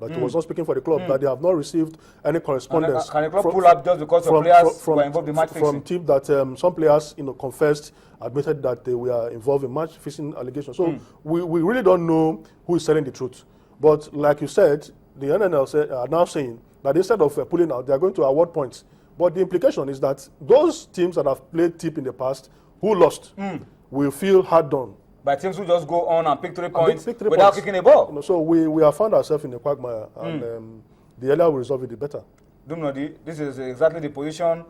that he was not speaking for the club, that they have not received any correspondence. Can the club pull up just because the players were involved in match fixing? From team that some players, confessed, admitted that they were involved in match fixing allegations. So we really don't know who is telling the truth. But like you said, the NNL are now saying that instead of pulling out, they are going to award points. But the implication is that those teams that have played tip in the past who lost will feel hard done. By teams who just go on and pick 3 points without kicking a ball. So we have found ourselves in a quagmire, and the earlier we resolve it, the better. Dumnodi, this is exactly the position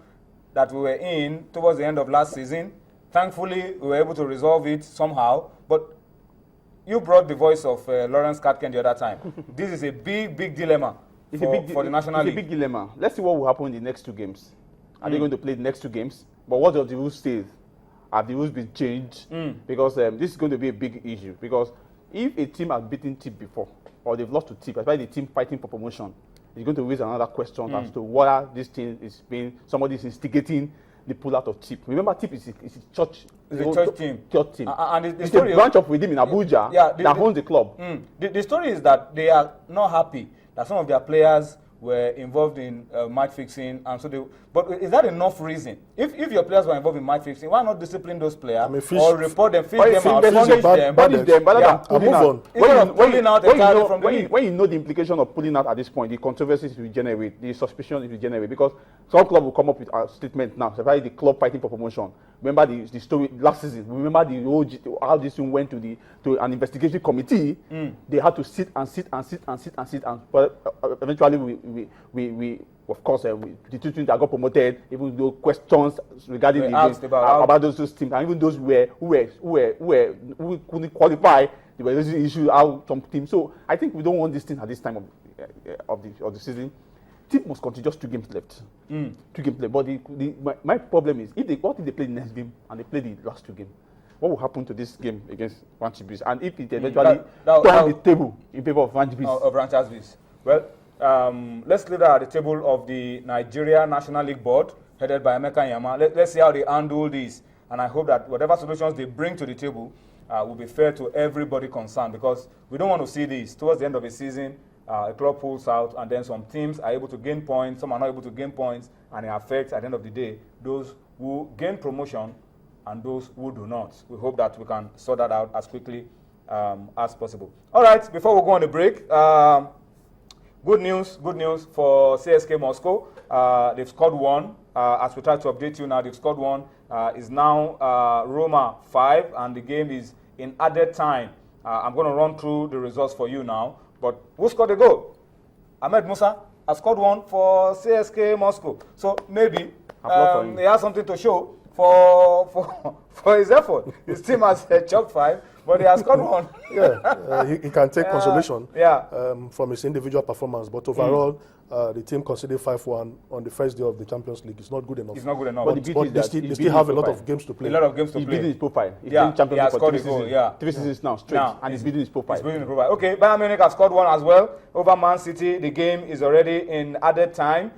that we were in towards the end of last season. Thankfully, we were able to resolve it somehow. But you brought the voice of Lawrence Katken the other time. This is a big dilemma for the National League. It's a big dilemma. Let's see what will happen in the next 2 games. Are they going to play the next 2 games? But what does the rules say? Have the rules been changed? Because this is going to be a big issue. Because if a team has beaten TIP before, or they've lost to TIP, especially the team fighting for promotion, it's going to raise another question as to whether this team is being, somebody is instigating the pull-out of TIP. Remember, TIP is a church. It's a church team. Church team. And it's a branch of Redeem in Abuja that owns the club. The story is that they are not happy that some of their players were involved in match fixing, and so but is that enough reason? If your players were involved in match fixing, why not discipline those players or report them, fish them out, punish them? When you know the implication of pulling out at this point, the controversies will generate, the suspicion will generate, because some club will come up with a statement now, especially the club fighting for promotion. Remember the story last season. Remember how this thing went to an investigation committee. They had to sit, and eventually we of course the 2 teams that got promoted, even though questions regarding the games about those teams, and even those who couldn't qualify, they were raising issues out some teams. So I think we don't want this thing at this time of the season. Team must continue, just 2 games left. 2 games left. But my problem is, what if they play the next game and they play the last 2 games? What will happen to this game against Ranchibis? And if it eventually turn the table in favor of Ranchibis? Well, let's leave that at the table of the Nigeria National League Board, headed by Emeka Nyama. Let's see how they handle this. And I hope that whatever solutions they bring to the table will be fair to everybody concerned, because we don't want to see this towards the end of the season. A club pulls out, and then some teams are able to gain points, some are not able to gain points, and it affects, at the end of the day, those who gain promotion and those who do not. We hope that we can sort that out as quickly as possible. All right, before we go on the break, good news for CSK Moscow. They've scored 1. As we try to update you now, they've scored 1. Is now Roma 5, and the game is in added time. I'm going to run through the results for you now. But who scored the goal? Ahmed Musa has scored 1 for CSK Moscow. So maybe he has something to show for his effort. His team has chopped 5, but he has scored 1. He can take consolation from his individual performance. But overall, the team conceded 5-1 on the first day of the Champions League. It's not good enough. It's not good enough. But they still have a lot of games to play. A lot of games to play. He's building his profile. He's playing Champions League for 3 seasons. 3 seasons now straight. And he's building his profile. He's building his profile. Okay, Bayern Munich has scored 1 as well over Man City. The game is already in added time.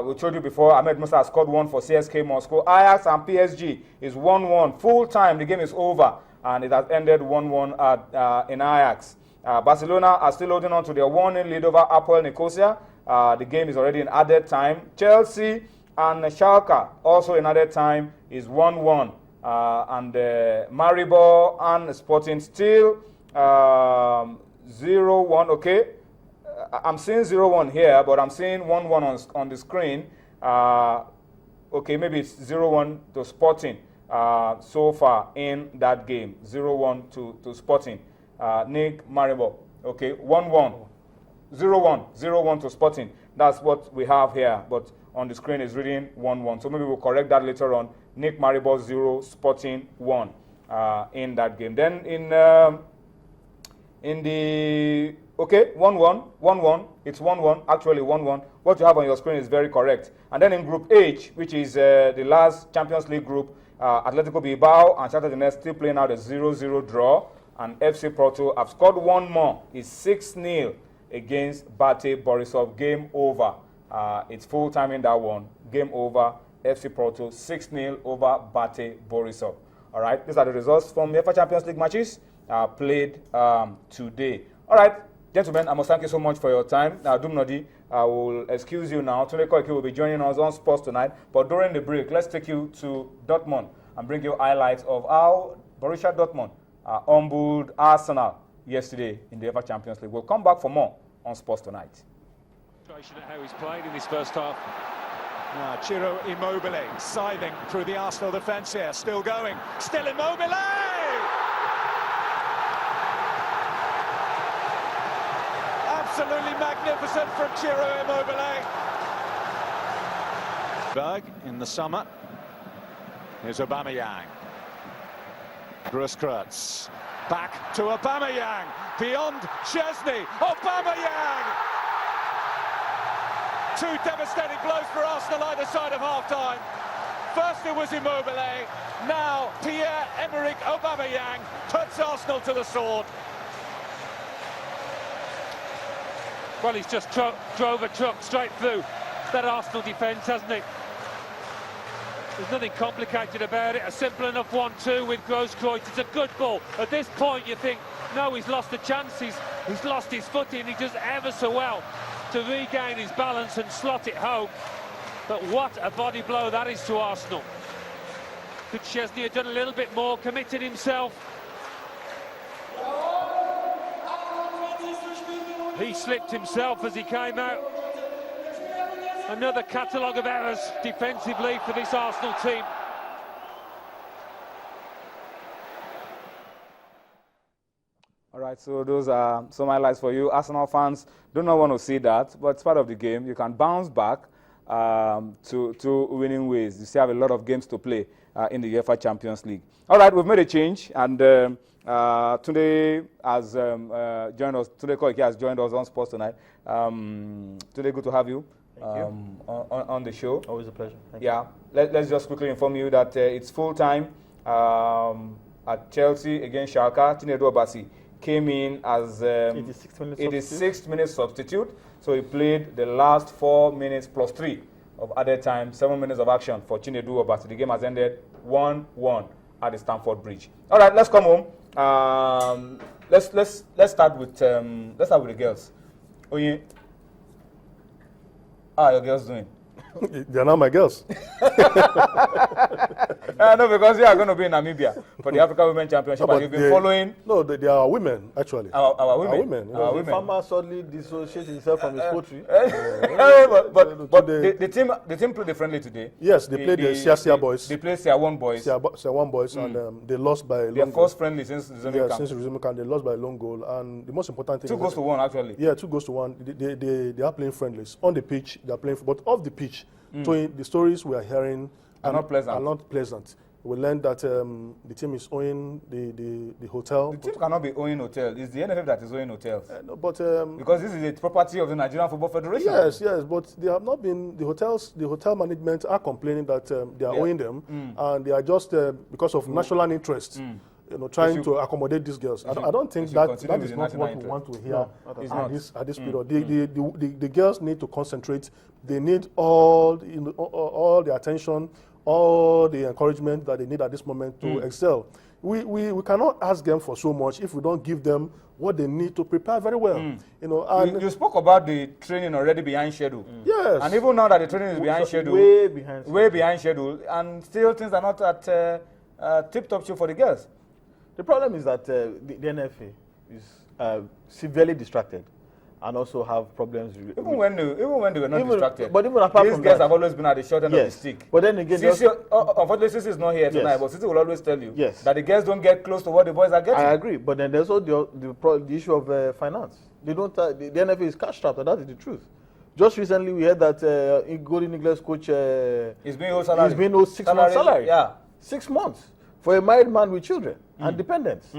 We told you before, Ahmed Musa has scored 1 for CSK Moscow. Ajax and PSG is 1-1. Full time, the game is over, and it has ended 1-1 in Ajax. Barcelona are still holding on to their 1-0 lead over Apoel Nicosia. The game is already in added time. Chelsea and Schalke, also in added time, is 1-1. And Maribor and Sporting still 0-1. Okay. I'm seeing 0-1 here, but I'm seeing 1-1 on the screen. Okay, maybe it's 0-1 to Sporting so far in that game. 0-1 to Sporting. Nick Maribor. Okay, 1-1. 0-1 to Sporting. That's what we have here, but on the screen is reading 1-1. So maybe we'll correct that later on. Nick Maribor 0, Sporting 1 in that game. Then in the okay, 1-1. It's 1-1. Actually 1-1. What you have on your screen is very correct. And then in Group H, which is the last Champions League group, Atletico Bilbao and Shakhtar Donetsk still playing out a 0-0 draw, and FC Porto have scored 1 more. It's 6-0 against Bate Borisov. Game over. It's full time in that one. Game over. FC Porto 6-0 over Bate Borisov. All right. These are the results from the UEFA Champions League matches played today. All right. Gentlemen, I must thank you so much for your time. Now, Dumnodi, I will excuse you now. Tunde Koiki will be joining us on Sports Tonight. But during the break, let's take you to Dortmund and bring you highlights of how Borussia Dortmund humbled Arsenal yesterday in the UEFA Champions League. We'll come back for more on Sports Tonight. At how he's played in this first half. Now, Ciro Immobile scything through the Arsenal defence here. Still going. Still Immobile! Absolutely magnificent from Ciro Immobile. Berg in the summer. Here's Aubameyang. Grosskreutz. Back to Aubameyang. Beyond Chesney. Aubameyang! Two devastating blows for Arsenal either side of half-time. First it was Immobile. Now Pierre-Emerick Aubameyang puts Arsenal to the sword. Well, he's just drove a truck straight through that Arsenal defence, hasn't he? There's nothing complicated about it. A simple enough 1-2 with Grosskreutz. It's a good ball. At this point, you think, no, he's lost the chance. He's lost his footing. He does ever so well to regain his balance and slot it home. But what a body blow that is to Arsenal. Could Chesney have done a little bit more, committed himself? He slipped himself as he came out. Another catalogue of errors defensively for this Arsenal team. All right, so those are some highlights for you. Arsenal fans do not want to see that, but it's part of the game. You can bounce back to winning ways. You still have a lot of games to play in the UEFA Champions League. All right, we've made a change, and Tunde has joined us. Tunde Koiki has joined us on Sports Tonight. Tunde, good to have you. On the show. Always a pleasure. Thank you. Let's just quickly inform you that it's full time at Chelsea against Schalke. Chinedu Obasi came in as 86th minute substitute. So he played the last 4 minutes plus 3 of added time, 7 minutes of action for Chinedu Obasi. The game has ended 1-1 at the Stamford Bridge. All right, let's come home. Let's start with the girls. Oye, how are your girls doing? They're not my girls. No, because they are going to be in Namibia for the African Women Championship. But you've been following. No, they are women, actually. Our women. Our women. you. The farmer suddenly dissociates himself from his poultry. But the team played friendly today. Yes, they played the Sia boys. They played Sia One boys. Sia One boys, and they lost by a long Their goal. first friendly since resuming camp. Since resuming camp, they lost by a long goal. And the most important thing 2 goals to 1, actually. Yeah, 2 goals to 1. They are playing friendlies. On the pitch, they are playing, but off the pitch, so the stories we are hearing are not pleasant. We learned that the team is owing the hotel. The team cannot be owing hotel. It's the NFF that is owing hotels. No, but because this is a property of the Nigerian Football Federation. Yes, but they have not been. The hotel management are complaining that they are owing them, and they are just because of national interest. Trying to accommodate these girls. I don't think that is not what we want to hear at this period. The girls need to concentrate. They need all the attention, all the encouragement that they need at this moment to excel. We cannot ask them for so much if we don't give them what they need to prepare very well. And you spoke about the training already behind schedule. Yes. And even now that the training is behind schedule, way behind schedule, and still things are not at tip-top shape for the girls. The problem is that the NFA is severely distracted and also have problems. Even when they were not distracted. But even apart these from guys that, have always been at the short end of the stick. But then again, unfortunately, Sisi is not here tonight, but Sisi will always tell you that the girls don't get close to what the boys are getting. I agree, but then there's also the issue of finance. They don't. The NFA is cash strapped, and that is the truth. Just recently, we heard that Golden Eagles coach is being owed salary. He's being owed 6 months salary. Yeah, 6 months for a married man with children and dependents.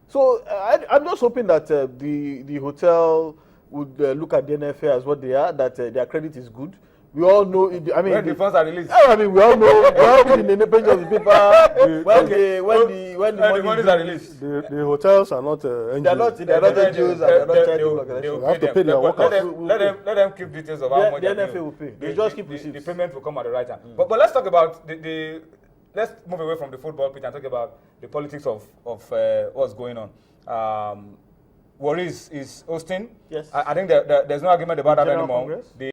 So I'm just hoping that the hotel would look at the NFA as what they are, that their credit is good. We all know. When the funds are released. I mean, we all know. We all read in the page of the paper when the money are released. The hotels are not NGOs. They're not NGOs. They're not charity organizations. They have to pay their workers. Let them keep details of how much the NFA will pay. They just keep receipts. The payment will come at the right time. But let's talk about let's move away from the football pitch and talk about the politics of what's going on. Warri is hosting. Yes. I think there's no argument about that General anymore. Congress?